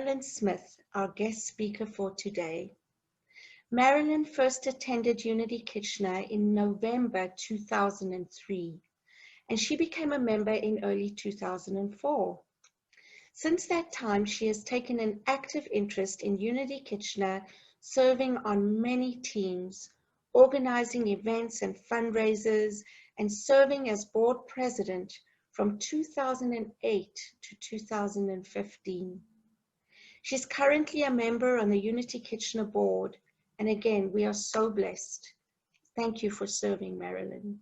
Marilyn Smith, our guest speaker for today. Marilyn first attended Unity Kitchener in November 2003, and she became a member in early 2004. Since that time, she has taken an active interest in Unity Kitchener, serving on many teams, organizing events and fundraisers, and serving as board president from 2008 to 2015. She's currently a member on the Unity Kitchener board, and again, we are so blessed. Thank you for serving, Marilyn.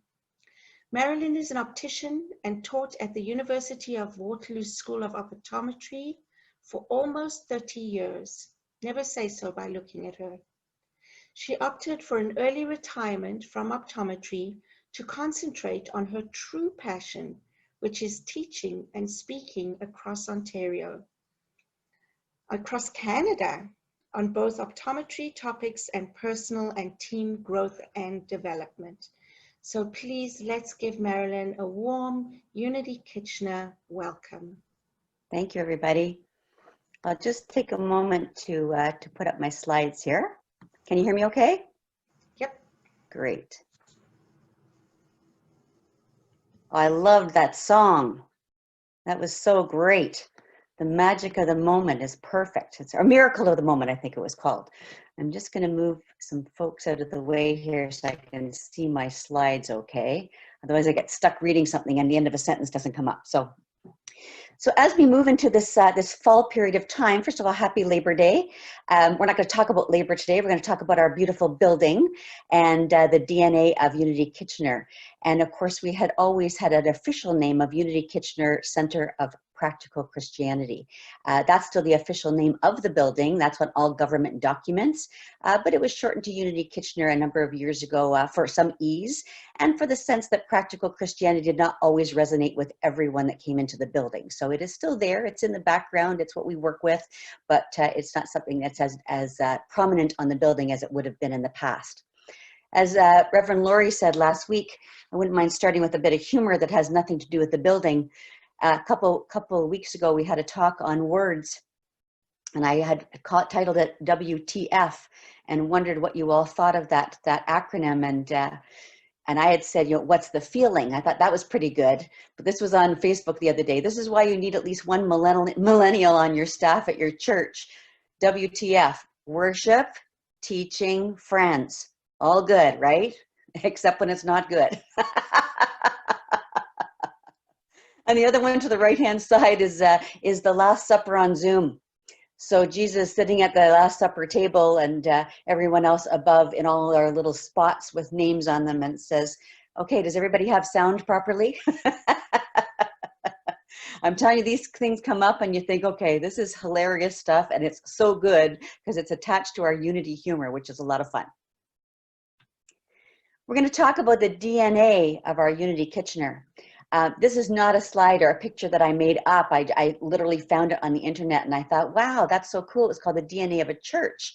Marilyn is an optician and taught at the University of Waterloo School of Optometry for almost 30 years. Never say so by looking at her. She opted for an early retirement from optometry to concentrate on her true passion, which is teaching and speaking across Ontario, across Canada, on both optometry topics and personal and team growth and development. So please, let's give Marilyn a warm Unity Kitchener welcome. Thank you, everybody. I'll just take a moment to put up my slides here. Can you hear me okay? Yep. Great. Oh, I loved that song. That was so great. The magic of the moment is perfect. It's a miracle of the moment, I think it was called. I'm just going to move some folks out of the way here so I can see my slides okay. Otherwise I get stuck reading something and the end of a sentence doesn't come up. So as we move into this this fall period of time, first of all, happy Labor Day. We're not going to talk about labor today. We're going to talk about our beautiful building and the DNA of Unity Kitchener. And of course, we had always had an official name of Unity Kitchener Center of Practical Christianity. That's still the official name of the building. That's on all government documents, but it was shortened to Unity Kitchener a number of years ago for some ease and for the sense that practical Christianity did not always resonate with everyone that came into the building. So it is still there. It's in the background. It's what we work with, but it's not something that's as prominent on the building as it would have been in the past. As Reverend Laurie said last week, I wouldn't mind starting with a bit of humor that has nothing to do with the building. A couple of weeks ago, we had a talk on words, and I had titled it WTF, and wondered what you all thought of that acronym. And I had said, what's the feeling? I thought that was pretty good. But this was on Facebook the other day. This is why you need at least one millennial on your staff at your church. WTF, worship, teaching, friends. All good, right? Except when it's not good. And the other one to the right-hand side is the Last Supper on Zoom. So Jesus sitting at the Last Supper table and everyone else above in all our little spots with names on them, and it says, okay, does everybody have sound properly? I'm telling you, these things come up and you think, okay, this is hilarious stuff, and it's so good because it's attached to our Unity humor, which is a lot of fun. We're going to talk about the DNA of our Unity Kitchener. This is not a slide or a picture that I made up. I literally found it on the internet and I thought, wow, that's so cool. It was called the DNA of a church.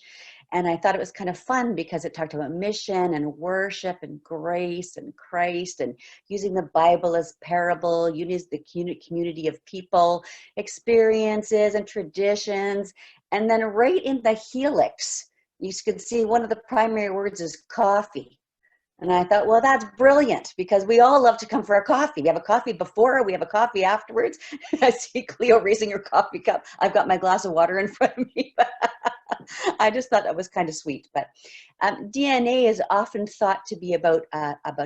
And I thought it was kind of fun because it talked about mission and worship and grace and Christ and using the Bible as parable, using the community of people, experiences and traditions. And then right in the helix, you can see one of the primary words is coffee. And I thought, well, that's brilliant because we all love to come for a coffee. We have a coffee before, we have a coffee afterwards. I see Cleo raising her coffee cup. I've got my glass of water in front of me. I just thought that was kind of sweet. But DNA is often thought to be about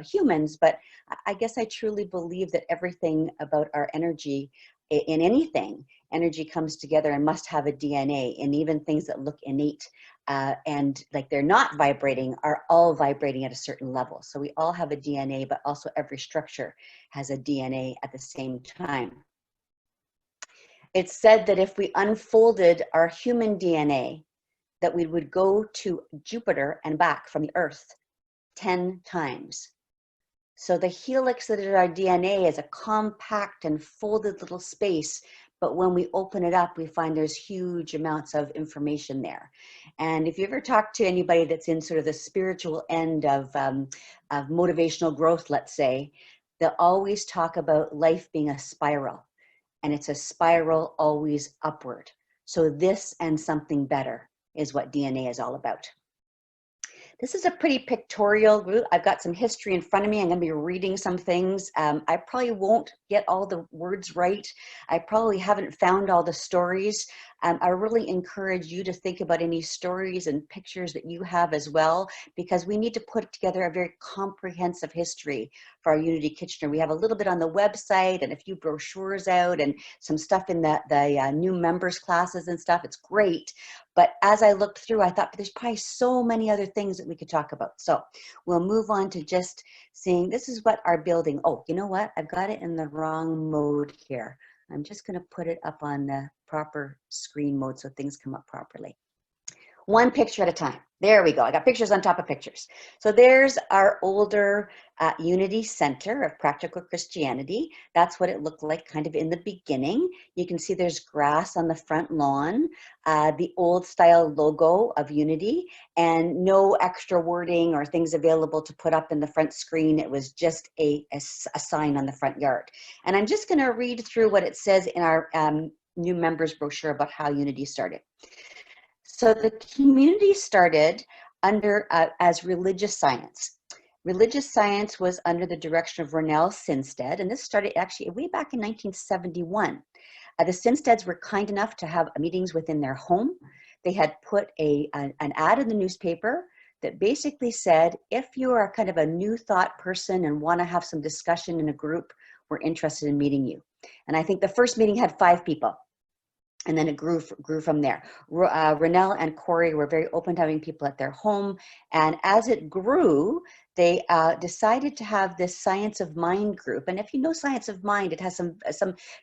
humans, but I guess I truly believe that everything about our energy, in anything, energy comes together and must have a DNA, and even things that look innate and like they're not vibrating are all vibrating at a certain level. So we all have a DNA, but also every structure has a DNA at the same time. It's said that if we unfolded our human DNA, that we would go to Jupiter and back from the Earth 10 times. So the helix that is our DNA is a compact and folded little space, but when we open it up, we find there's huge amounts of information there. And if you ever talk to anybody that's in sort of the spiritual end of motivational growth, let's say, they'll always talk about life being a spiral, and it's a spiral always upward. So this and something better is what DNA is all about. This is a pretty pictorial group. I've got some history in front of me. I'm going to be reading some things. I probably won't get all the words right. I probably haven't found all the stories. I really encourage you to think about any stories and pictures that you have as well, because we need to put together a very comprehensive history for our Unity Kitchener. We have a little bit on the website and a few brochures out and some stuff in the new members classes and stuff. It's great. But as I looked through, I thought there's probably so many other things that we could talk about. So we'll move on to just seeing, this is what our building, oh, you know what? I've got it in the wrong mode here. I'm just going to put it up on the proper screen mode so things come up properly. One picture at a time. There we go. I got pictures on top of pictures. So there's our older Unity Center of Practical Christianity. That's what it looked like kind of in the beginning. You can see there's grass on the front lawn, the old style logo of Unity, and no extra wording or things available to put up in the front screen. It was just a sign on the front yard. And I'm just going to read through what it says in our new members brochure about how Unity started. So the community started under as religious science. Religious science was under the direction of Ronell Sinstead, and this started actually way back in 1971. The Sinsteads were kind enough to have meetings within their home. They had put an ad in the newspaper that basically said, if you are kind of a new thought person and want to have some discussion in a group, we're interested in meeting you. And I think the first meeting had 5 people. And then it grew from there. Ronell and Corey were very open to having people at their home. And as it grew, they decided to have this Science of Mind group. And if you know Science of Mind, it has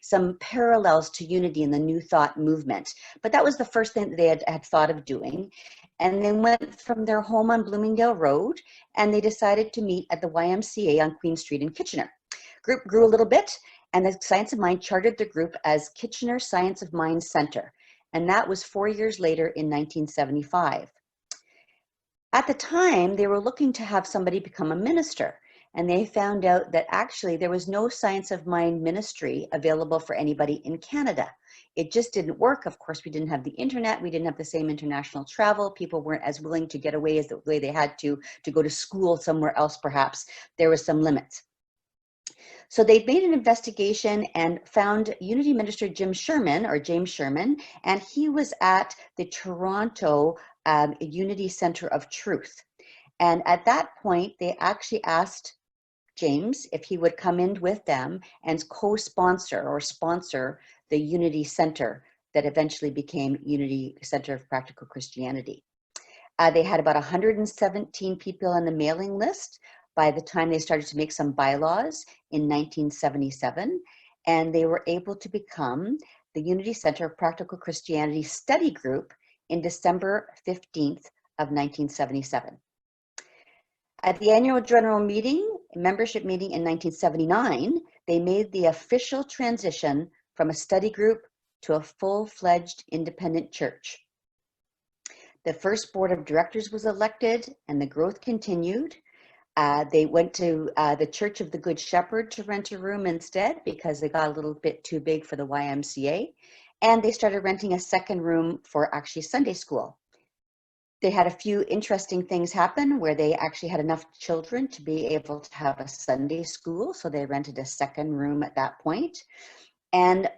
some parallels to Unity in the New Thought movement. But that was the first thing that they had thought of doing. And they went from their home on Bloomingdale Road, and they decided to meet at the YMCA on Queen Street in Kitchener. Group grew a little bit, and the Science of Mind chartered the group as Kitchener Science of Mind Center. And that was 4 years later in 1975. At the time, they were looking to have somebody become a minister. And they found out that actually there was no Science of Mind ministry available for anybody in Canada. It just didn't work. Of course, we didn't have the internet. We didn't have the same international travel. People weren't as willing to get away as the way they had to go to school somewhere else, perhaps. There was some limits. So they made an investigation and found Unity minister James Sherman, and he was at the Toronto Unity Center of Truth. And at that point, they actually asked James if he would come in with them and co-sponsor or sponsor the Unity Center that eventually became Unity Center of Practical Christianity. They had about 117 people on the mailing list by the time they started to make some bylaws in 1977, and they were able to become the Unity Center of Practical Christianity study group in December 15th of 1977. At the annual general meeting, membership meeting in 1979, they made the official transition from a study group to a full-fledged independent church. The first board of directors was elected, and the growth continued. They went to the Church of the Good Shepherd to rent a room instead because they got a little bit too big for the YMCA. And they started renting a second room for actually Sunday school. They had a few interesting things happen where they actually had enough children to be able to have a Sunday school. So they rented a second room at that point. And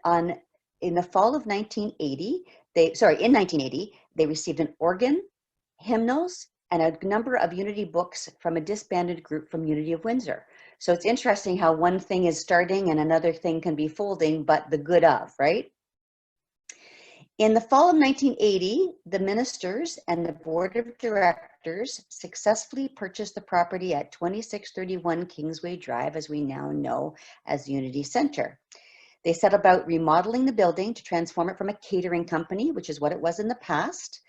in the fall of 1980, in 1980, they received an organ, hymnals, and a number of Unity books from a disbanded group from Unity of Windsor. So it's interesting how one thing is starting and another thing can be folding, but the good of, right? In the fall of 1980, the ministers and the board of directors successfully purchased the property at 2631 Kingsway Drive, as we now know as Unity Center. They set about remodeling the building to transform it from a catering company, which is what it was in the past,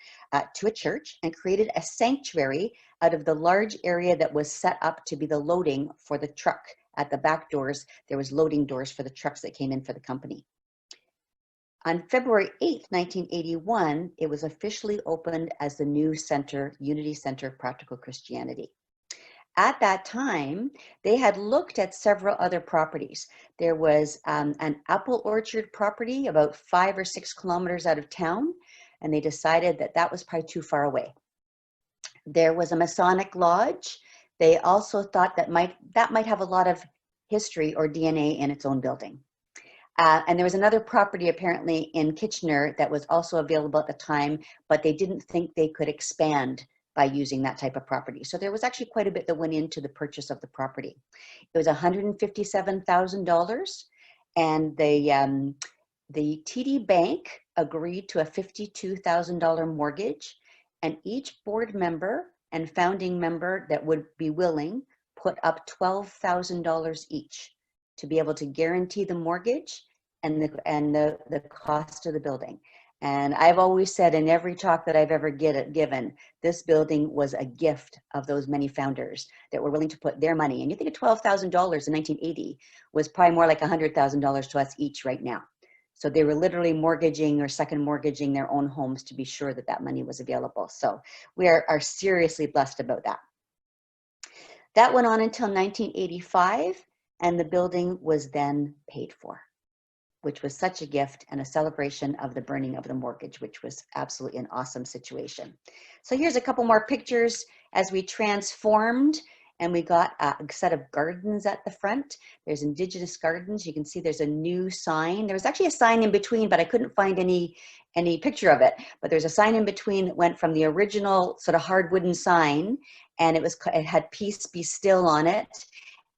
to a church, and created a sanctuary out of the large area that was set up to be the loading for the truck. At the back doors, there was loading doors for the trucks that came in for the company. On February 8th, 1981, it was officially opened as the new center, Unity Center of Practical Christianity. at that time, they had looked at several other properties. There was an apple orchard property about 5 or 6 kilometers out of town, and they decided that that was probably too far away. There was a Masonic lodge. They also thought that might have a lot of history or DNA in its own building. And there was another property apparently in Kitchener that was also available at the time, but they didn't think they could expand by using that type of property. So there was actually quite a bit that went into the purchase of the property. It was $157,000, and the TD Bank agreed to a $52,000 mortgage, and each board member and founding member that would be willing put up $12,000 each to be able to guarantee the mortgage and the cost of the building. And I've always said in every talk that I've ever given, this building was a gift of those many founders that were willing to put their money. And you think of $12,000 in 1980 was probably more like $100,000 to us each right now. So they were literally mortgaging or second mortgaging their own homes to be sure that that money was available. So we are seriously blessed about that. That went on until 1985, and the building was then paid for, which was such a gift and a celebration of the burning of the mortgage, which was absolutely an awesome situation. So here's a couple more pictures as we transformed, and we got a set of gardens at the front. There's Indigenous gardens. You can see there's a new sign. There was actually a sign in between, but I couldn't find any picture of it. But there's a sign in between that went from the original sort of hard wooden sign, and it had "Peace Be Still" on it.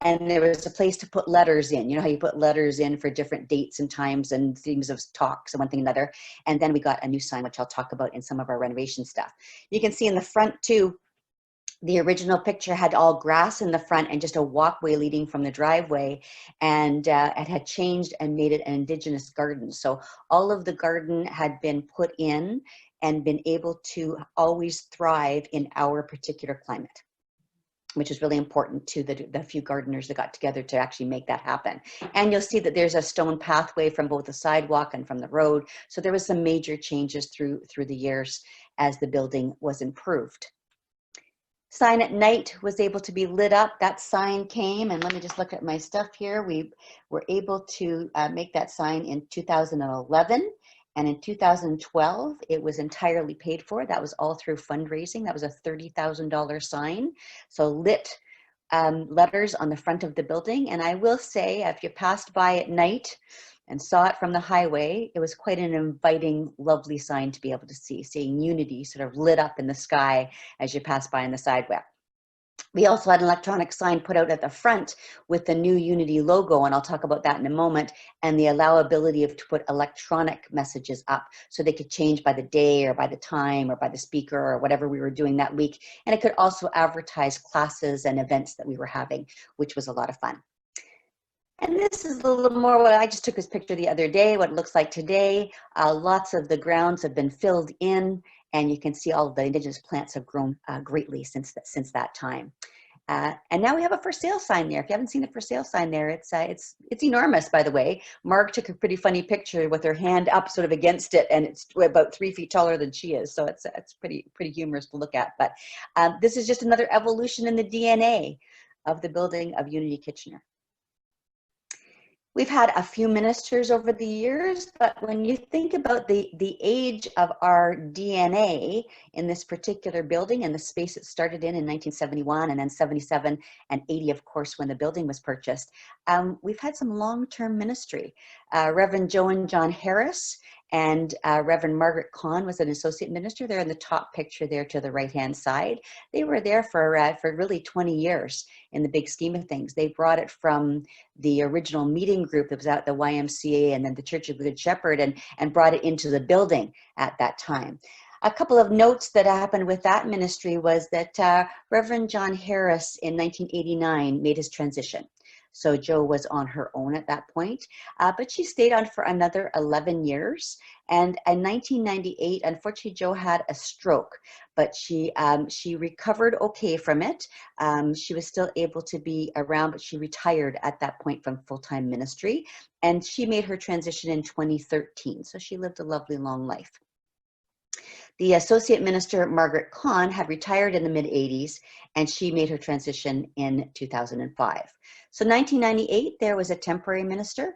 And there was a place to put letters in. You know how you put letters in for different dates and times and themes of talks and one thing and another. And then we got a new sign, which I'll talk about in some of our renovation stuff. You can see in the front too, the original picture had all grass in the front and just a walkway leading from the driveway, and it had changed and made it an Indigenous garden. So all of the garden had been put in and been able to always thrive in our particular climate, which is really important to the few gardeners that got together to actually make that happen. And you'll see that there's a stone pathway from both the sidewalk and from the road. So there was some major changes through the years as the building was improved. Sign at night was able to be lit up. That sign came, and let me just look at my stuff here. We were able to make that sign in 2011. And in 2012, it was entirely paid for. That was all through fundraising. That was a $30,000 sign. So lit letters on the front of the building. And I will say, if you passed by at night and saw it from the highway, it was quite an inviting, lovely sign to be able to see, seeing unity sort of lit up in the sky as you pass by on the sidewalk. We also had an electronic sign put out at the front with the new Unity logo, and I'll talk about that in a moment, and the allowability to put electronic messages up so they could change by the day or by the time or by the speaker or whatever we were doing that week. And it could also advertise classes and events that we were having, which was a lot of fun. And this is a little more what I just took this picture the other day, what it looks like today. Lots of the grounds have been filled in, and you can see all of the Indigenous plants have grown greatly since that time. And now we have a for sale sign there. If you haven't seen the for sale sign there, it's enormous, by the way. Marg took a pretty funny picture with her hand up sort of against it, and it's about 3 feet taller than she is. So it's pretty humorous to look at. But this is just another evolution in the DNA of the building of Unity Kitchener. We've had a few ministers over the years, but when you think about the age of our DNA in this particular building and the space it started in 1971 and then 77 and 80, of course, when the building was purchased, we've had some long-term ministry. Reverend Joe and John Harris and Reverend Margaret Kahn was an associate minister. They're in the top picture there to the right-hand side. They were there for really 20 years in the big scheme of things. They brought it from the original meeting group that was at the YMCA and then the Church of the Good Shepherd and brought it into the building at that time. A couple of notes that happened with that ministry was that Reverend John Harris in 1989 made his transition. So Joe was on her own at that point, but she stayed on for another 11 years. And in 1998, unfortunately, Joe had a stroke, but she recovered okay from it. She was still able to be around, but she retired at that point from full-time ministry. And she made her transition in 2013. So she lived a lovely long life. The associate minister, Margaret Kahn, had retired in the mid-'80s, and she made her transition in 2005. So 1998, there was a temporary minister.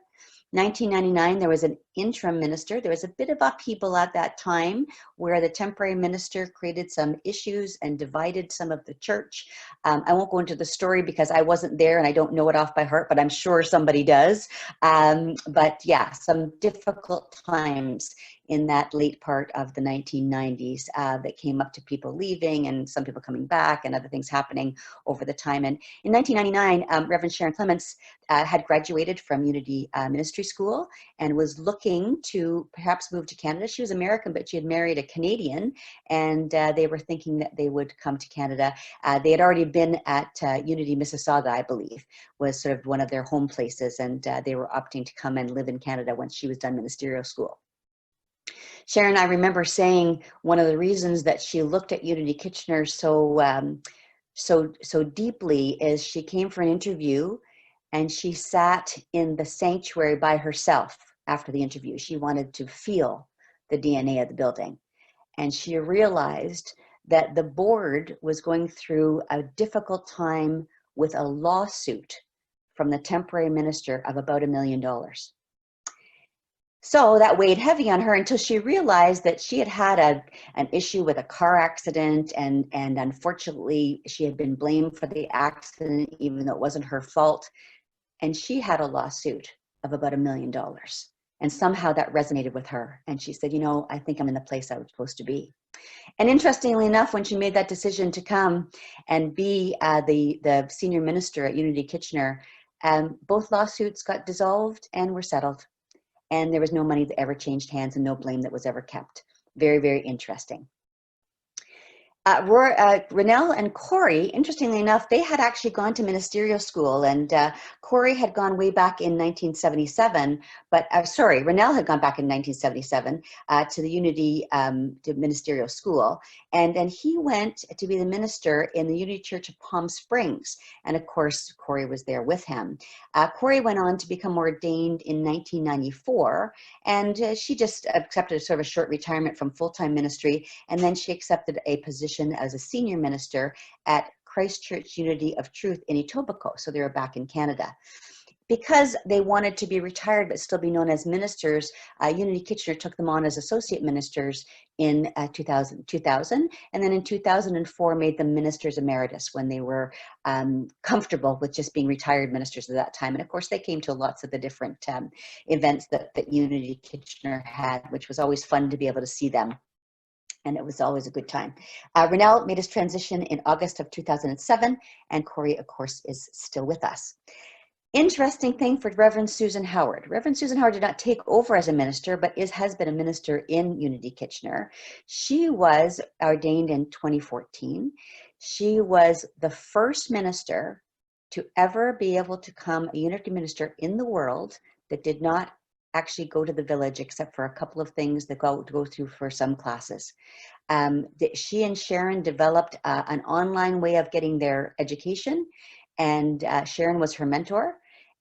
1999, there was an interim minister. There was a bit of upheaval at that time where the temporary minister created some issues and divided some of the church. I won't go into the story because I wasn't there and I don't know it off by heart, but I'm sure somebody does. But yeah, some difficult times in that late part of the 1990s that came up to people leaving and some people coming back and other things happening over the time. And in 1999, Reverend Sharon Clements had graduated from Unity Ministry School and was looking to perhaps move to Canada. She was American, but she had married a Canadian, and they were thinking that they would come to Canada. They had already been at Unity Mississauga, I believe, was sort of one of their home places, and they were opting to come and live in Canada once she was done ministerial school. Sharon, I remember saying one of the reasons that she looked at Unity Kitchener so deeply is she came for an interview and she sat in the sanctuary by herself after the interview. She wanted to feel the DNA of the building. And she realized that the board was going through a difficult time with a lawsuit from the temporary minister of about $1 million. So that weighed heavy on her until she realized that she had had an issue with a car accident, and unfortunately she had been blamed for the accident even though it wasn't her fault. And she had a lawsuit of about $1 million. And somehow that resonated with her. And she said, you know, I think I'm in the place I was supposed to be. And interestingly enough, when she made that decision to come and be the senior minister at Unity Kitchener, both lawsuits got dissolved and were settled. And there was no money that ever changed hands and no blame that was ever kept. Very, very interesting. Ronelle and Corey, interestingly enough, they had actually gone to ministerial school, and Corey had gone way back in 1977, but Ronelle had gone back in 1977 to the Unity to ministerial school, and then he went to be the minister in the Unity Church of Palm Springs, and of course, Corey was there with him. Corey went on to become ordained in 1994, and she just accepted a sort of a short retirement from full-time ministry, and then she accepted a position as a senior minister at Christchurch Unity of Truth in Etobicoke. So they were back in Canada. Because they wanted to be retired but still be known as ministers, Unity Kitchener took them on as associate ministers in 2000, and then in 2004 made them ministers emeritus when they were comfortable with just being retired ministers at that time. And of course, they came to lots of the different events that Unity Kitchener had, which was always fun to be able to see them. And it was always a good time. Ronelle made his transition in August of 2007, and Corey, of course, is still with us. Interesting thing for Reverend Susan Howard. Reverend Susan Howard did not take over as a minister, but has been a minister in Unity Kitchener. She was ordained in 2014. She was the first minister to ever be able to become a Unity minister in the world that did not actually go to the village except for a couple of things that go through for some classes. She and Sharon developed an online way of getting their education, and Sharon was her mentor,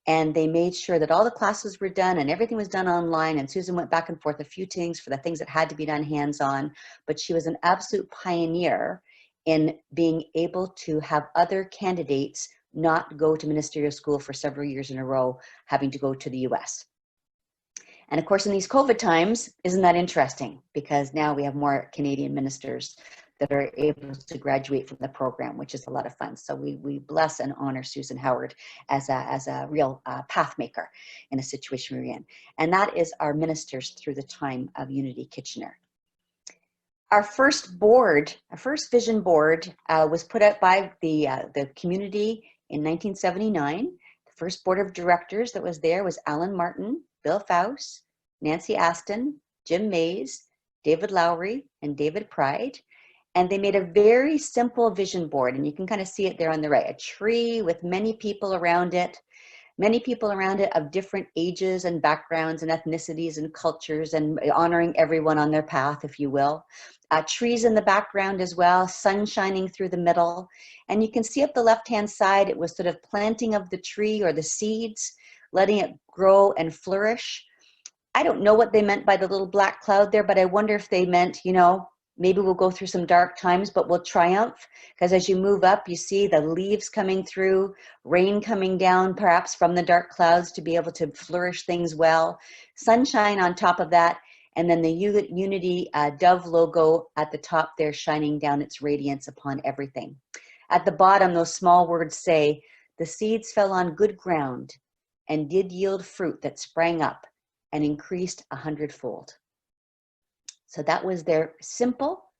and they made sure that all the classes were done and everything was done online, and Susan went back and forth a few things for the things that had to be done hands-on, but she was an absolute pioneer in being able to have other candidates not go to ministerial school for several years in a row, having to go to the US. And of course, in these COVID times, isn't that interesting? Because now we have more Canadian ministers that are able to graduate from the program, which is a lot of fun. So we bless and honor Susan Howard as a real path maker in a situation we're in. And that is our ministers through the time of Unity Kitchener. Our first board, our first vision board was put out by the community in 1979. The first board of directors that was there was Alan Martin, Bill Faust, Nancy Aston, Jim Mays, David Lowry, and David Pride. And they made a very simple vision board, and you can kind of see it there on the right, a tree with many people around it of different ages and backgrounds and ethnicities and cultures, and honoring everyone on their path, if you will. Trees in the background as well, sun shining through the middle. And you can see up the left-hand side, it was sort of planting of the tree or the seeds, letting it grow and flourish. I don't know what they meant by the little black cloud there, but I wonder if they meant, you know, Maybe we'll go through some dark times, but we'll triumph, because as you move up, you see the leaves coming through, rain coming down, perhaps from the dark clouds to be able to flourish things well, sunshine on top of that, and then the Unity dove logo at the top there shining down its radiance upon everything. At the bottom, those small words say, "The seeds fell on good ground and did yield fruit that sprang up and increased 100-fold." So that was their simple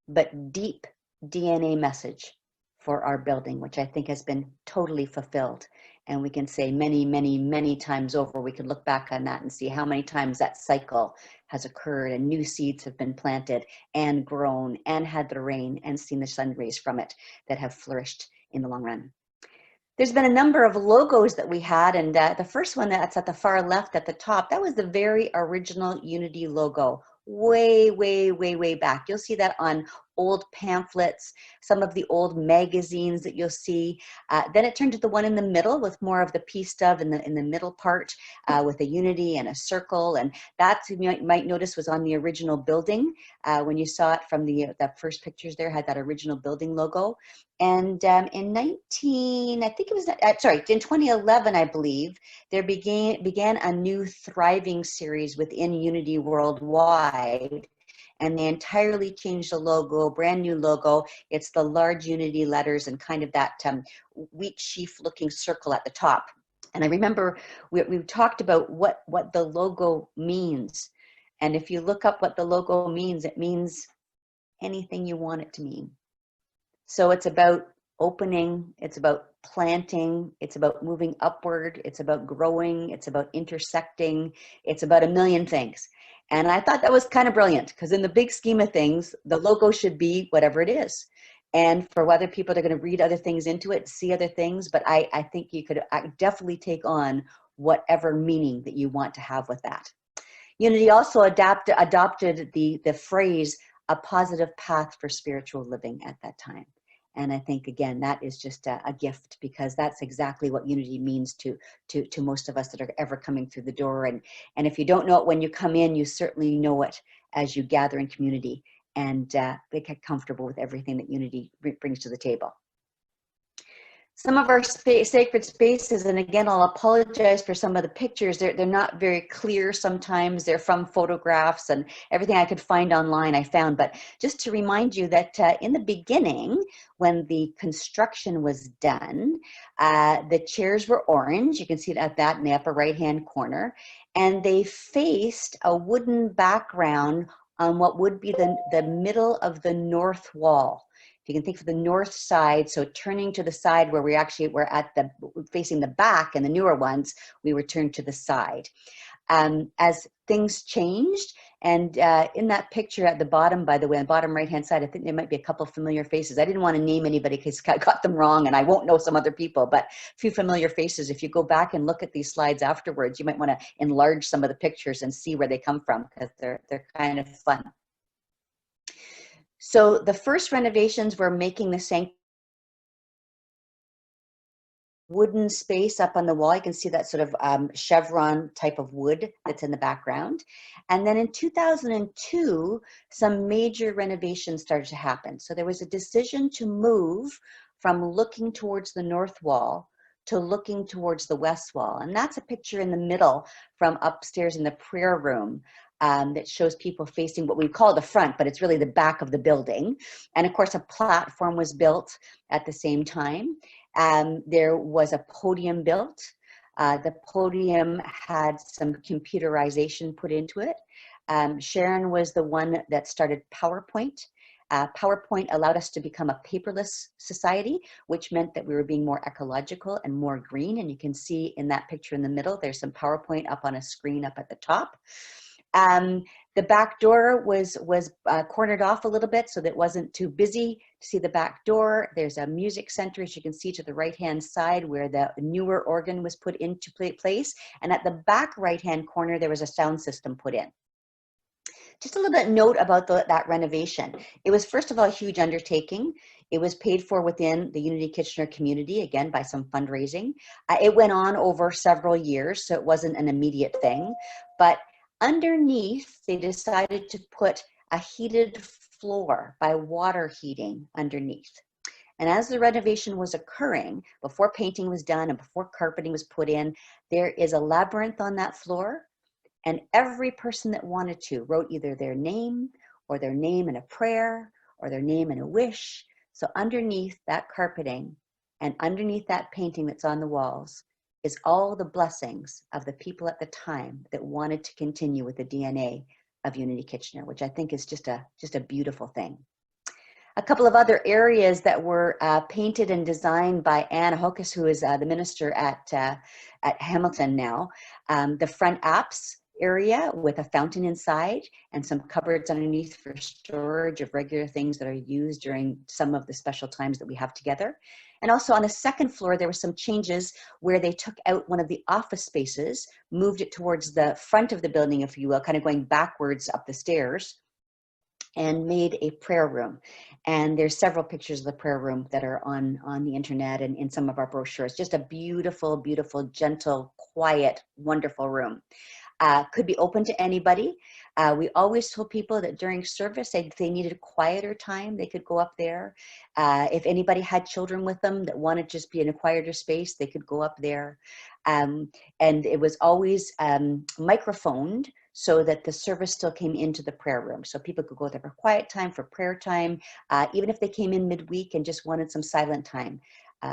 but deep DNA message for our building, which I think has been totally fulfilled. And we can say many, many, many times over, we can look back on that and see how many times that cycle has occurred and new seeds have been planted and grown and had the rain and seen the sun rays from it that have flourished in the long run. There's been a number of logos that we had, and the first one that's at the far left at the top, that was the very original Unity logo, way, way, way, way back. You'll see that on old pamphlets, some of the old magazines that you'll see. Then it turned to the one in the middle with more of the peace dove in the middle part with a unity and a circle, and that you might notice was on the original building. When you saw it from the first pictures there, had that original building logo. And in 2011, I believe, there began a new thriving series within Unity Worldwide, and they entirely changed the logo, brand new logo. It's the large Unity letters and kind of that wheat sheaf looking circle at the top. And I remember we talked about what the logo means. And if you look up what the logo means, it means anything you want it to mean. So it's about opening, it's about planting, it's about moving upward, it's about growing, it's about intersecting, it's about a million things. And I thought that was kind of brilliant, because in the big scheme of things, the logo should be whatever it is. And for whether people are going to read other things into it, see other things, but I think you could definitely take on whatever meaning that you want to have with that. Unity also adopted the phrase, "a positive path for spiritual living" at that time. And I think, again, that is just a gift, because that's exactly what Unity means to most of us that are ever coming through the door. And if you don't know it when you come in, you certainly know it as you gather in community and get comfortable with everything that Unity brings to the table. Some of our sacred spaces, and again, I'll apologize for some of the pictures. They're not very clear sometimes. They're from photographs, and everything I could find online I found. But just to remind you that in the beginning, when the construction was done, the chairs were orange. You can see that in the upper right-hand corner. And they faced a wooden background on what would be the middle of the north wall. You can think of the north side, so turning to the side where we're at facing the back, and the newer ones, we were turned to the side. As things changed, and in that picture at the bottom, by the way, on the bottom right-hand side, I think there might be a couple familiar faces. I didn't want to name anybody because I got them wrong, and I won't know some other people, but a few familiar faces. If you go back and look at these slides afterwards, you might want to enlarge some of the pictures and see where they come from, because they're kind of fun. So the first renovations were making the sanctuary wooden space up on the wall. You can see that sort of chevron type of wood that's in the background. And then in 2002, some major renovations started to happen. So there was a decision to move from looking towards the north wall to looking towards the west wall. And that's a picture in the middle from upstairs in the prayer room. That shows people facing what we call the front, but it's really the back of the building. And of course, a platform was built at the same time. There was a podium built. The podium had some computerization put into it. Sharon was the one that started PowerPoint. PowerPoint allowed us to become a paperless society, which meant that we were being more ecological and more green. And you can see in that picture in the middle, there's some PowerPoint up on a screen up at the top. The back door was cornered off a little bit so that it wasn't too busy to see the back door. There's a music center, as you can see to the right-hand side, where the newer organ was put into place. And at the back right-hand corner, there was a sound system put in. Just a little bit note about that renovation. It was, first of all, a huge undertaking. It was paid for within the Unity Kitchener community, again, by some fundraising. It went on over several years, so it wasn't an immediate thing. But underneath, they decided to put a heated floor by water heating underneath. And as the renovation was occurring, before painting was done and before carpeting was put in, there is a labyrinth on that floor. And every person that wanted to wrote either their name or their name in a prayer or their name in a wish. So underneath that carpeting and underneath that painting that's on the walls is all the blessings of the people at the time that wanted to continue with the DNA of Unity Kitchener, which I think is just a beautiful thing. A couple of other areas that were painted and designed by Anna Hokus, who is the minister at Hamilton now. The front apse area with a fountain inside and some cupboards underneath for storage of regular things that are used during some of the special times that we have together. And also on the second floor, there were some changes where they took out one of the office spaces, moved it towards the front of the building, if you will, kind of going backwards up the stairs, and made a prayer room. And there's several pictures of the prayer room that are on the internet and in some of our brochures. Just a beautiful, beautiful, gentle, quiet, wonderful room. Could be open to anybody. We always told people that during service, if they needed a quieter time, they could go up there. If anybody had children with them that wanted to just be in a quieter space, they could go up there. And it was always microphoned so that the service still came into the prayer room. So people could go there for quiet time, for prayer time, even if they came in midweek and just wanted some silent time.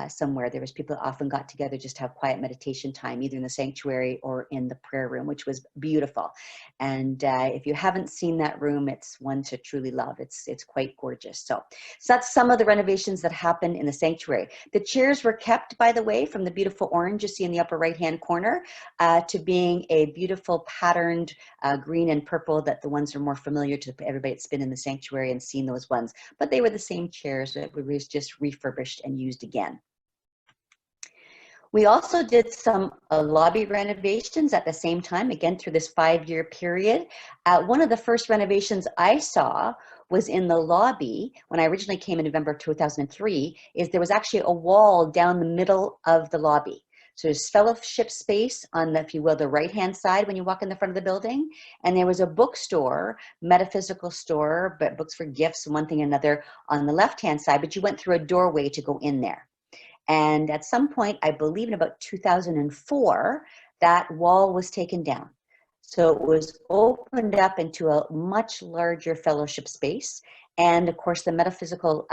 Somewhere. There was people that often got together just to have quiet meditation time, either in the sanctuary or in the prayer room, which was beautiful. And if you haven't seen that room, it's one to truly love. It's quite gorgeous. So that's some of the renovations that happened in the sanctuary. The chairs were kept, by the way, from the beautiful orange you see in the upper right-hand corner to being a beautiful patterned green and purple that the ones are more familiar to everybody that's been in the sanctuary and seen those ones. But they were the same chairs that were just refurbished and used again. We also did some lobby renovations at the same time, again, through this 5-year period. One of the first renovations I saw was in the lobby when I originally came in November 2003, is there was actually a wall down the middle of the lobby. So there's fellowship space on the, if you will, the right-hand side when you walk in the front of the building. And there was a bookstore, metaphysical store, but books for gifts and one thing and another on the left-hand side, but you went through a doorway to go in there. And at some point, I believe in about 2004, that wall was taken down. So it was opened up into a much larger fellowship space. And of course, the metaphysical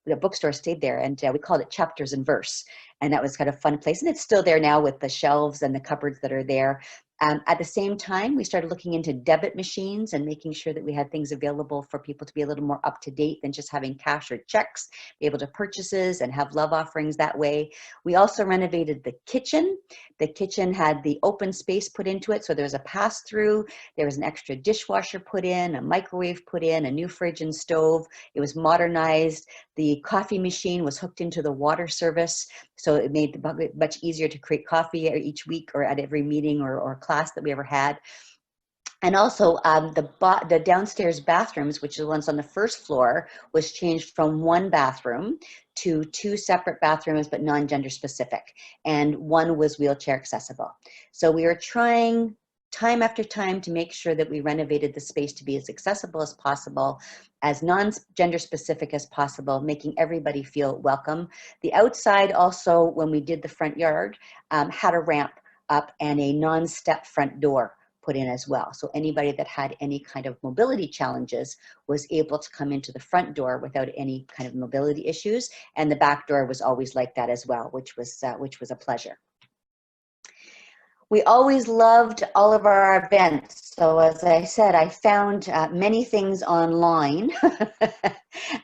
the bookstore stayed there, and we called it Chapters in Verse. And that was kind of a fun place. And it's still there now with the shelves and the cupboards that are there. At the same time, we started looking into debit machines and making sure that we had things available for people to be a little more up to date than just having cash or checks, be able to purchases and have love offerings that way. We also renovated the kitchen. The kitchen had the open space put into it, so there was a pass-through. There was an extra dishwasher put in, a microwave put in, a new fridge and stove. It was modernized. The coffee machine was hooked into the water service, so it made it much easier to create coffee each week or at every meeting or class that we ever had. And also the downstairs bathrooms, which are the ones on the first floor, was changed from one bathroom to 2 separate bathrooms, but non-gender specific. And one was wheelchair accessible. So we are trying time after time to make sure that we renovated the space to be as accessible as possible, as non-gender specific as possible, making everybody feel welcome. The outside also, when we did the front yard, had a ramp up and a non-step front door put in as well. So anybody that had any kind of mobility challenges was able to come into the front door without any kind of mobility issues. And the back door was always like that as well, which was a pleasure. We always loved all of our events. So as I said, I found many things online.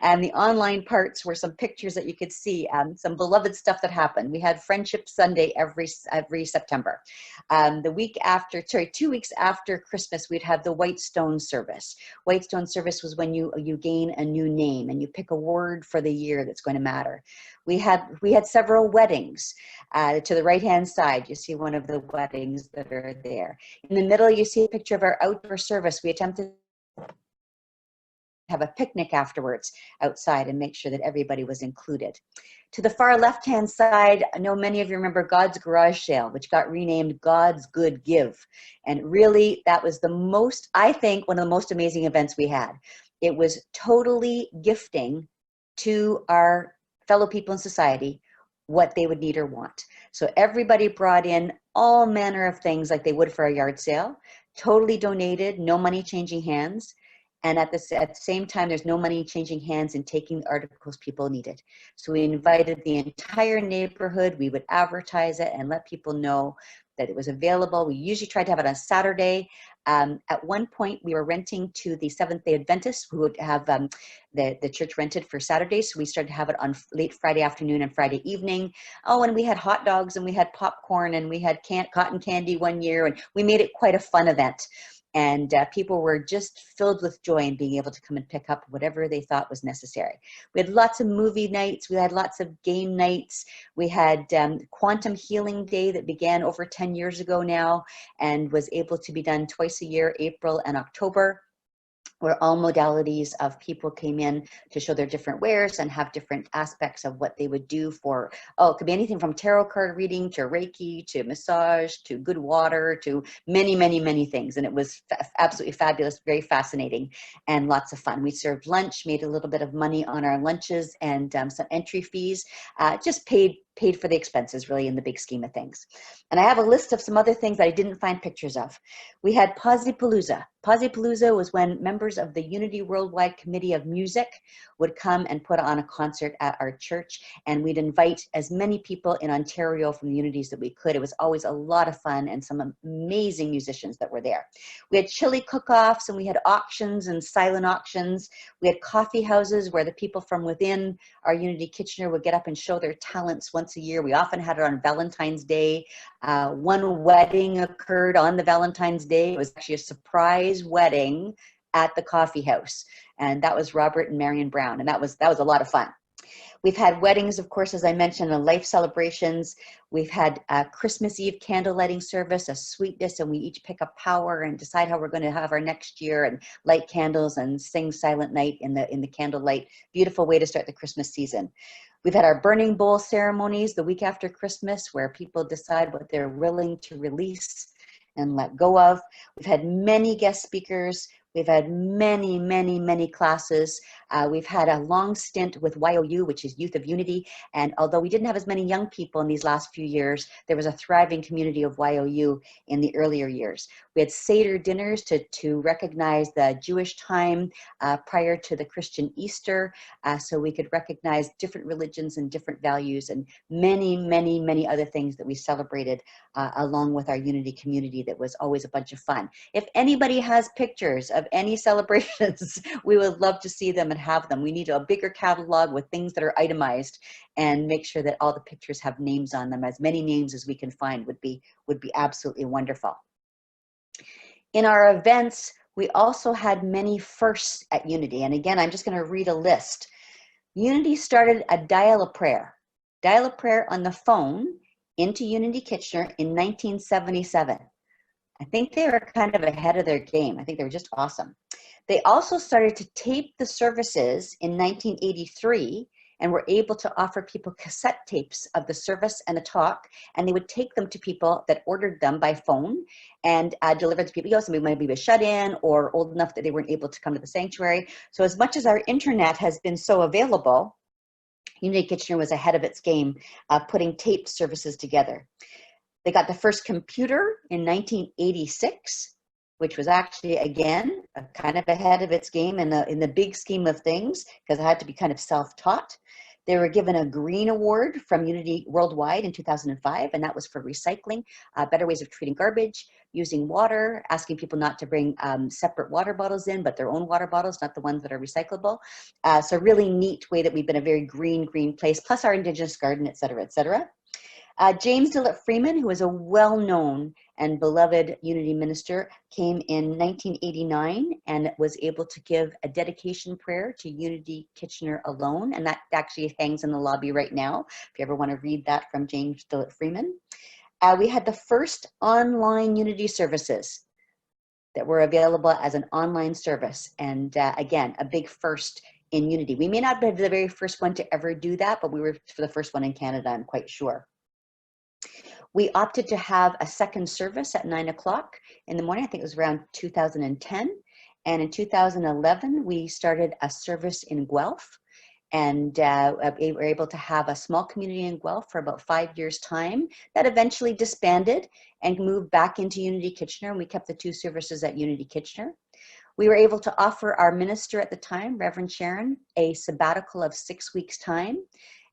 And the online parts were some pictures that you could see, some beloved stuff that happened. We had Friendship Sunday every September. The week after, 2 weeks after Christmas, we'd have the White Stone service. White Stone service was when you gain a new name and you pick a word for the year that's going to matter. We had several weddings. To the right-hand side, you see one of the weddings that are there. In the middle, you see a picture of our outdoor service. We attempted to have a picnic afterwards outside and make sure that everybody was included. To the far left-hand side, I know many of you remember God's Garage Sale, which got renamed God's Good Give. And really, that was the most, I think, one of the most amazing events we had. It was totally gifting to our fellow people in society what they would need or want. So everybody brought in all manner of things like they would for a yard sale, totally donated, no money changing hands. And at the same time, there's no money changing hands in taking the articles people needed. So we invited the entire neighborhood. We would advertise it and let people know that it was available. We usually tried to have it on Saturday. At one point, we were renting to the Seventh-day Adventists who would have the church rented for Saturdays. So we started to have it on late Friday afternoon and Friday evening. Oh, and we had hot dogs and we had popcorn and we had cotton candy one year, and we made it quite a fun event. And people were just filled with joy in being able to come and pick up whatever they thought was necessary. We had lots of movie nights. We had lots of game nights. We had Quantum Healing Day that began over 10 years ago now and was able to be done twice a year, April and October, where all modalities of people came in to show their different wares and have different aspects of what they would do for, it could be anything from tarot card reading to Reiki to massage to good water to many, many, many things. And it was absolutely fabulous, very fascinating, and lots of fun. We served lunch, made a little bit of money on our lunches and some entry fees, just paid for the expenses really in the big scheme of things. And I have a list of some other things that I didn't find pictures of. We had Posi-Palooza. Posi-Palooza was when members of the Unity Worldwide Committee of Music would come and put on a concert at our church, and we'd invite as many people in Ontario from the unities that we could. It was always a lot of fun and some amazing musicians that were there. We had chili cook-offs and we had auctions and silent auctions. We had coffee houses where the people from within our Unity Kitchener would get up and show their talents once a year. We often had it on Valentine's Day. One wedding occurred on the Valentine's Day. It was actually a surprise wedding at the coffee house. And that was Robert and Marion Brown. And that was a lot of fun. We've had weddings, of course, as I mentioned, and life celebrations. We've had a Christmas Eve candle lighting service, a sweetness, and we each pick a power and decide how we're going to have our next year and light candles and sing Silent Night in the candlelight. Beautiful way to start the Christmas season. We've had our burning bowl ceremonies the week after Christmas where people decide what they're willing to release and let go of. We've had many guest speakers. We've had many, many, many classes. We've had a long stint with YOU, which is Youth of Unity. And although we didn't have as many young people in these last few years, there was a thriving community of YOU in the earlier years. We had Seder dinners to recognize the Jewish time prior to the Christian Easter, so we could recognize different religions and different values and many, many, many other things that we celebrated along with our Unity community. That was always a bunch of fun. If anybody has pictures of any celebrations, we would love to see them and have them. We need a bigger catalog with things that are itemized and make sure that all the pictures have names on them. As many names as we can find would be absolutely wonderful. In our events, we also had many firsts at Unity. And again, I'm just going to read a list. Unity started a dial-a-prayer on the phone into Unity Kitchener in 1977. I think they were kind of ahead of their game. I think they were just awesome. They also started to tape the services in 1983 and were able to offer people cassette tapes of the service and the talk, and they would take them to people that ordered them by phone and deliver to people. Somebody might be shut in or old enough that they weren't able to come to the sanctuary. So as much as our internet has been so available, Unity Kitchener was ahead of its game, putting taped services together. They got the first computer in 1986, which was actually, again, kind of ahead of its game in the big scheme of things, because it had to be kind of self-taught. They were given a Green Award from Unity Worldwide in 2005, and that was for recycling, better ways of treating garbage, using water, asking people not to bring separate water bottles in, but their own water bottles, not the ones that are recyclable. So really neat way that we've been a very green place, plus our Indigenous garden, et cetera, et cetera. James Dillett Freeman, who is a well-known and beloved Unity minister, came in 1989 and was able to give a dedication prayer to Unity Kitchener alone, and that actually hangs in the lobby right now, if you ever want to read that from James Dillett Freeman. We had the first online Unity services that were available as an online service, and again, a big first in Unity. We may not be the very first one to ever do that, but we were for the first one in Canada, I'm quite sure. We opted to have a second service at 9 o'clock in the morning. I think it was around 2010. And in 2011, we started a service in Guelph, and we were able to have a small community in Guelph for about 5 years' time. That eventually disbanded and moved back into Unity Kitchener, and we kept the 2 services at Unity Kitchener. We were able to offer our minister at the time, Reverend Sharon, a sabbatical of 6 weeks' time.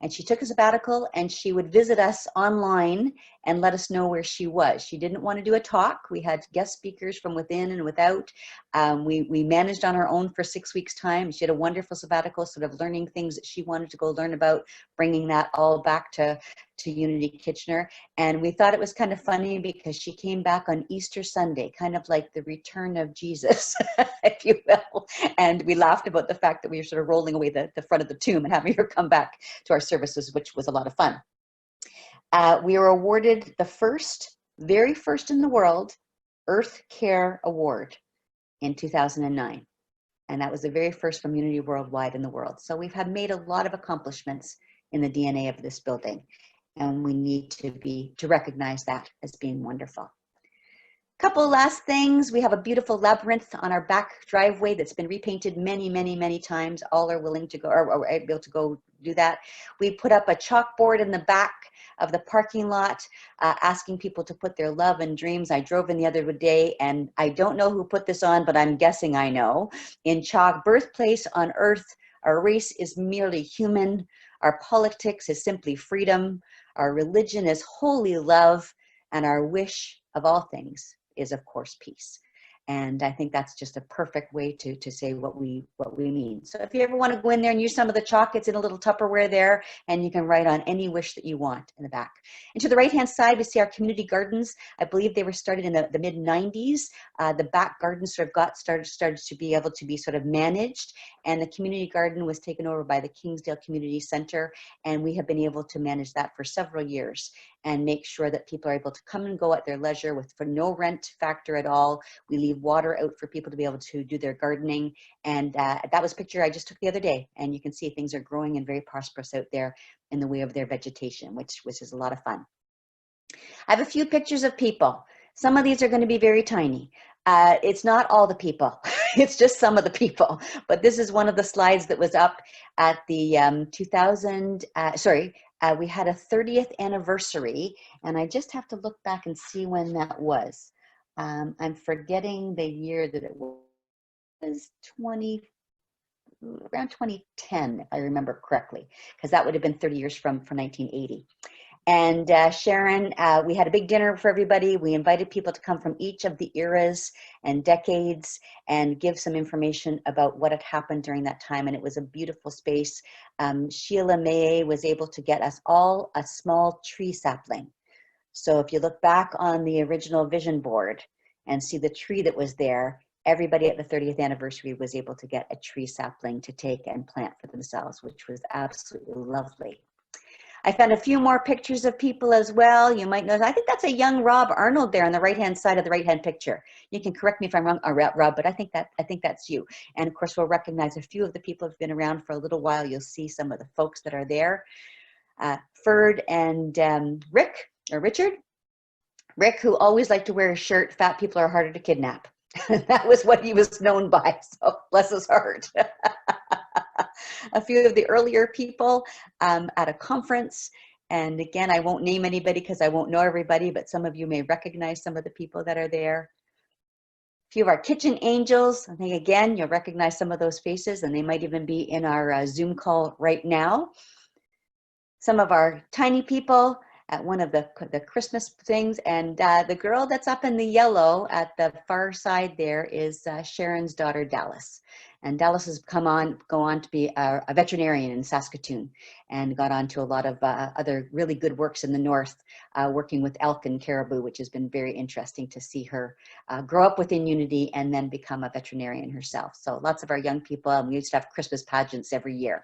And she took a sabbatical, and she would visit us online and let us know where she was. She didn't want to do a talk. We had guest speakers from within and without. We managed on our own for 6 weeks' time. She had a wonderful sabbatical, sort of learning things that she wanted to go learn about, bringing that all back to Unity Kitchener. And we thought it was kind of funny because she came back on Easter Sunday, kind of like the return of Jesus, if you will. And we laughed about the fact that we were sort of rolling away the front of the tomb and having her come back to our services, which was a lot of fun. We were awarded the very first in the world, Earth Care Award in 2009. And that was the very first from Unity Worldwide in the world. So we've made a lot of accomplishments in the DNA of this building. And we need to recognize that as being wonderful. Couple last things. We have a beautiful labyrinth on our back driveway that's been repainted many, many, many times. All are willing to go, or are able to go do that. We put up a chalkboard in the back of the parking lot, asking people to put their love and dreams. I drove in the other day, and I don't know who put this on, but I'm guessing I know. In chalk, birthplace on earth, our race is merely human. Our politics is simply freedom. Our religion is holy love, and our wish of all things is, of course, peace. And I think that's just a perfect way to say what we mean. So if you ever want to go in there and use some of the chalk, it's in a little Tupperware there, and you can write on any wish that you want in the back. And to the right-hand side, we see our community gardens. I believe they were started in the mid-90s. The back garden sort of started to be able to be sort of managed, and the community garden was taken over by the Kingsdale Community Center, and we have been able to manage that for several years and make sure that people are able to come and go at their leisure for no rent factor at all. We leave water out for people to be able to do their gardening. And that was a picture I just took the other day. And you can see things are growing and very prosperous out there in the way of their vegetation, which is a lot of fun. I have a few pictures of people. Some of these are going to be very tiny. It's not all the people. It's just some of the people. But this is one of the slides that was up at the we had a 30th anniversary, and I just have to look back and see when that was. I'm forgetting the year that it was. Around 2010, if I remember correctly, because that would have been 30 years from 1980. And Sharon, we had a big dinner for everybody. We invited people to come from each of the eras and decades and give some information about what had happened during that time. And it was a beautiful space. Sheila May was able to get us all a small tree sapling. So if you look back on the original vision board and see the tree that was there, everybody at the 30th anniversary was able to get a tree sapling to take and plant for themselves, which was absolutely lovely. I found a few more pictures of people as well. You might notice, I think that's a young Rob Arnold there on the right-hand side of the right-hand picture. You can correct me if I'm wrong, Rob, but I think that's you. And of course, we'll recognize a few of the people who've been around for a little while. You'll see some of the folks that are there. Ferd and Richard. Rick, who always liked to wear a shirt, fat people are harder to kidnap. That was what he was known by, so bless his heart. A few of the earlier people at a conference. And again, I won't name anybody because I won't know everybody, but some of you may recognize some of the people that are there. A few of our kitchen angels. I think, again, you'll recognize some of those faces, and they might even be in our Zoom call right now. Some of our tiny people at one of the Christmas things. And the girl that's up in the yellow at the far side there is Sharon's daughter, Dallas. And Dallas has go on to be a veterinarian in Saskatoon and got on to a lot of other really good works in the north, working with elk and caribou, which has been very interesting to see her grow up within Unity and then become a veterinarian herself. So lots of our young people, and we used to have Christmas pageants every year.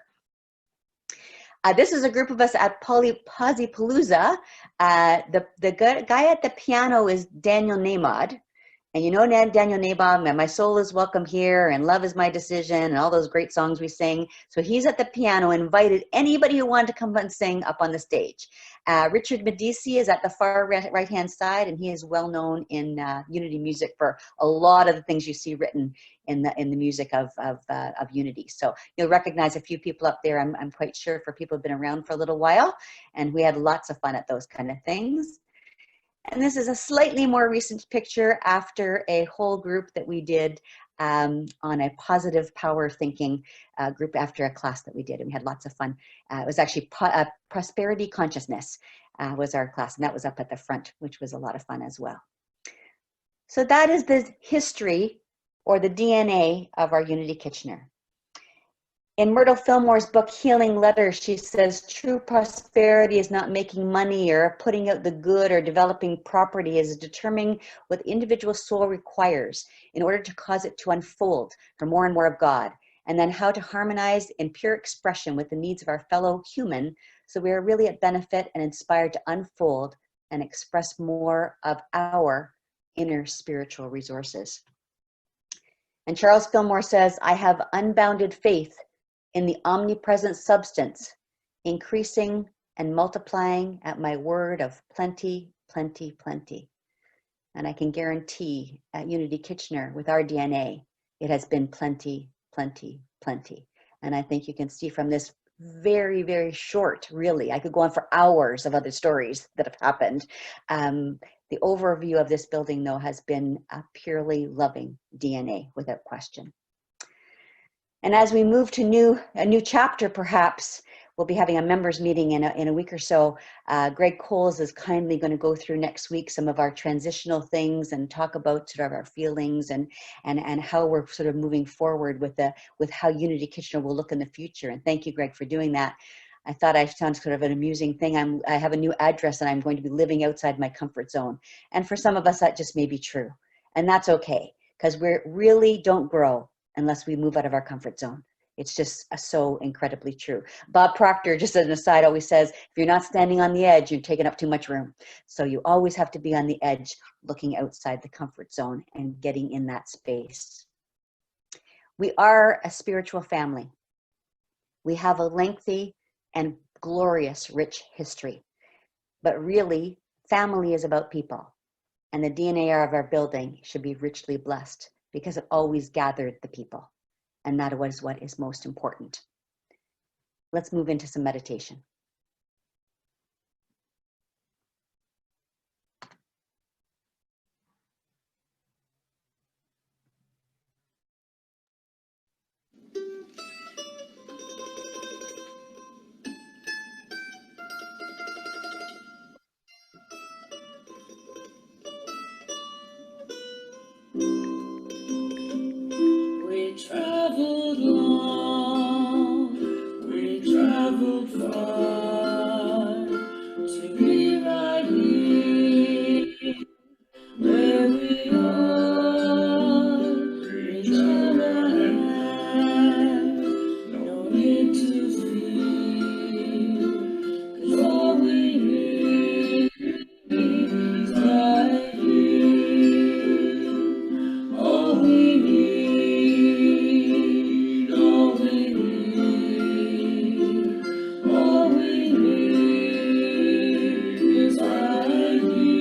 This is a group of us at Polypalooza. The guy at the piano is Daniel Namod, And you know Daniel Nabob, and My Soul is Welcome Here, and Love is My Decision, and all those great songs we sing. So he's at the piano, invited anybody who wanted to come and sing up on the stage. Richard Medici is at the far right-hand side, and he is well known in Unity music for a lot of the things you see written in the music of Unity. So you'll recognize a few people up there, I'm quite sure, for people who've been around for a little while, and we had lots of fun at those kind of things. And this is a slightly more recent picture after a whole group that we did on a positive power thinking group after a class that we did. And we had lots of fun. It was actually prosperity consciousness was our class. And that was up at the front, which was a lot of fun as well. So that is the history or the DNA of our Unity Kitchener. In Myrtle Fillmore's book, Healing Letters, she says, true prosperity is not making money or putting out the good or developing property, is determining what the individual soul requires in order to cause it to unfold for more and more of God, and then how to harmonize in pure expression with the needs of our fellow human, so we are really at benefit and inspired to unfold and express more of our inner spiritual resources. And Charles Fillmore says, I have unbounded faith in the omnipresent substance, increasing and multiplying at my word of plenty, plenty, plenty. And I can guarantee at Unity Kitchener, with our DNA, it has been plenty, plenty, plenty. And I think you can see from this very, very short, really, I could go on for hours of other stories that have happened. The overview of this building, though, has been a purely loving DNA, without question. And as we move to a new chapter, perhaps, we'll be having a members meeting in a week or so. Greg Coles is kindly going to go through next week some of our transitional things and talk about sort of our feelings and how we're sort of moving forward with how Unity Kitchener will look in the future. And thank you, Greg, for doing that. I thought I found sort of an amusing thing. I have a new address and I'm going to be living outside my comfort zone. And for some of us, that just may be true. And that's okay, because we really don't grow unless we move out of our comfort zone. It's just so incredibly true. Bob Proctor, just as an aside, always says, if you're not standing on the edge, you're taking up too much room. So you always have to be on the edge, looking outside the comfort zone and getting in that space. We are a spiritual family. We have a lengthy and glorious, rich history. But really, family is about people. And the DNA of our building should be richly blessed, because it always gathered the people. And that was what is most important. Let's move into some meditation. We traveled long, we traveled far, to be right here, where we are. Each other hand, no need to fear, 'cause all we need is right here. All we need, all we need, all we need is right here.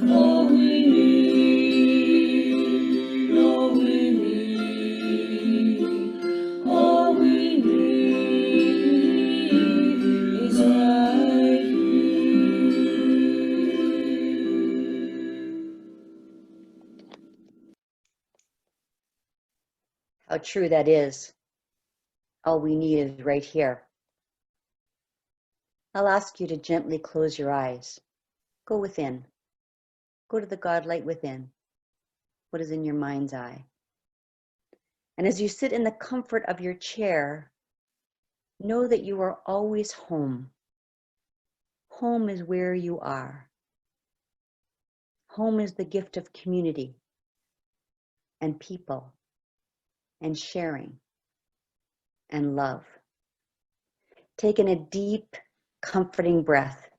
All we need, all we need, all we need is right here. How true that is. All we need is right here. I'll ask you to gently close your eyes. Go within. Go to the God light within. What is in your mind's eye? And as you sit in the comfort of your chair, know that you are always home. Home is where you are. Home is the gift of community and people and sharing and love. Take in a deep, comforting breath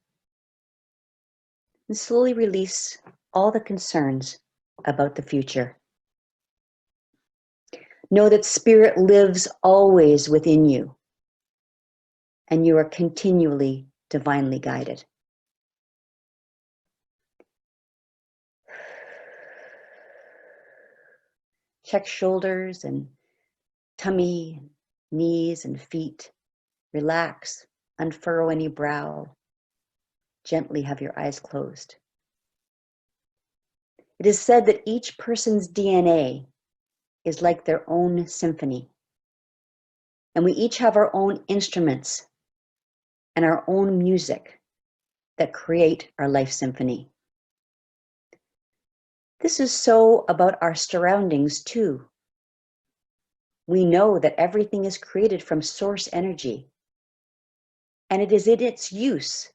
and slowly release all the concerns about the future. Know that Spirit lives always within you, and you are continually divinely guided. Check shoulders and tummy, knees and feet. Relax, unfurrow any brow. Gently have your eyes closed. It is said that each person's DNA is like their own symphony. And we each have our own instruments and our own music that create our life symphony. This is so about our surroundings too. We know that everything is created from source energy, and it is in its use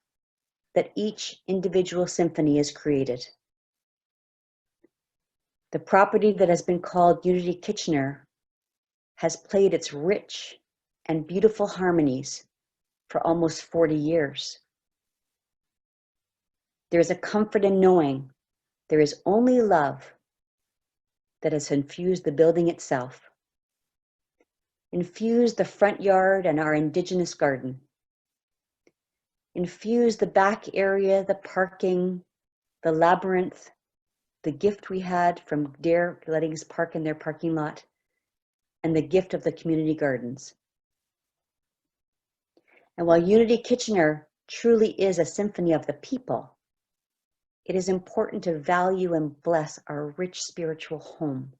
that each individual symphony is created. The property that has been called Unity Kitchener has played its rich and beautiful harmonies for almost 40 years. There is a comfort in knowing there is only love that has infused the building itself, infused the front yard and our Indigenous garden, infused the back area, the parking, the labyrinth, the gift we had from Dare letting us park in their parking lot, and the gift of the community gardens. And while Unity Kitchener truly is a symphony of the people, it is important to value and bless our rich spiritual home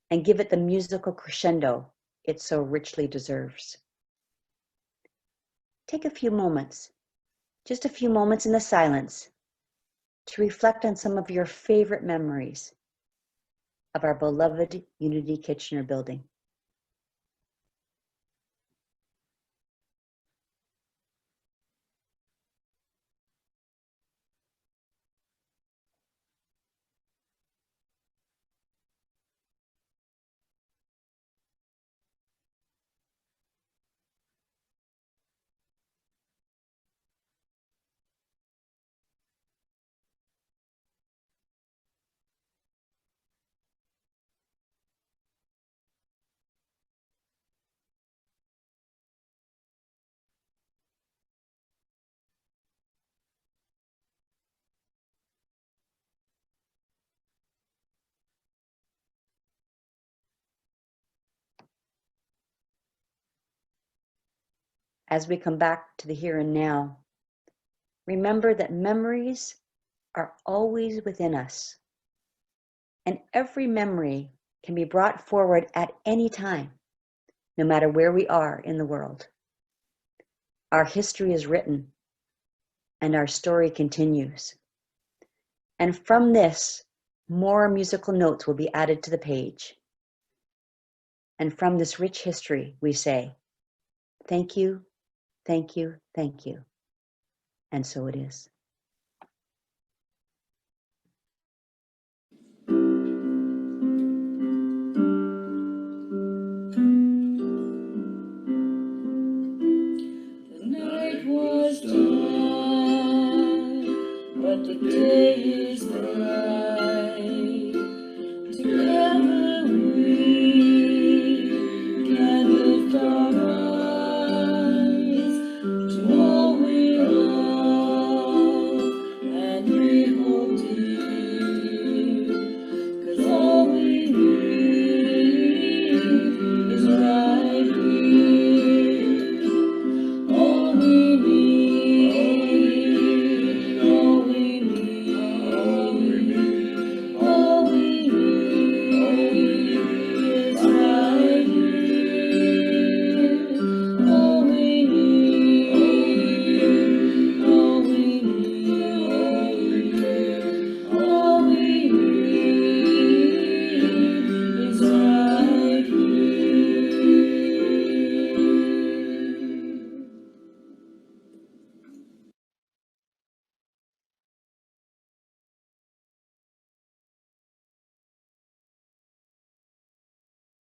and give it the musical crescendo it so richly deserves. Take a few moments, just a few moments in the silence, to reflect on some of your favorite memories of our beloved Unity Kitchener building. As we come back to the here and now, remember that memories are always within us, and every memory can be brought forward at any time, no matter where we are in the world. Our history is written, and our story continues. And from this, more musical notes will be added to the page. And from this rich history, we say, thank you, thank you, thank you. And so it is. The night was dark, but the day is bright.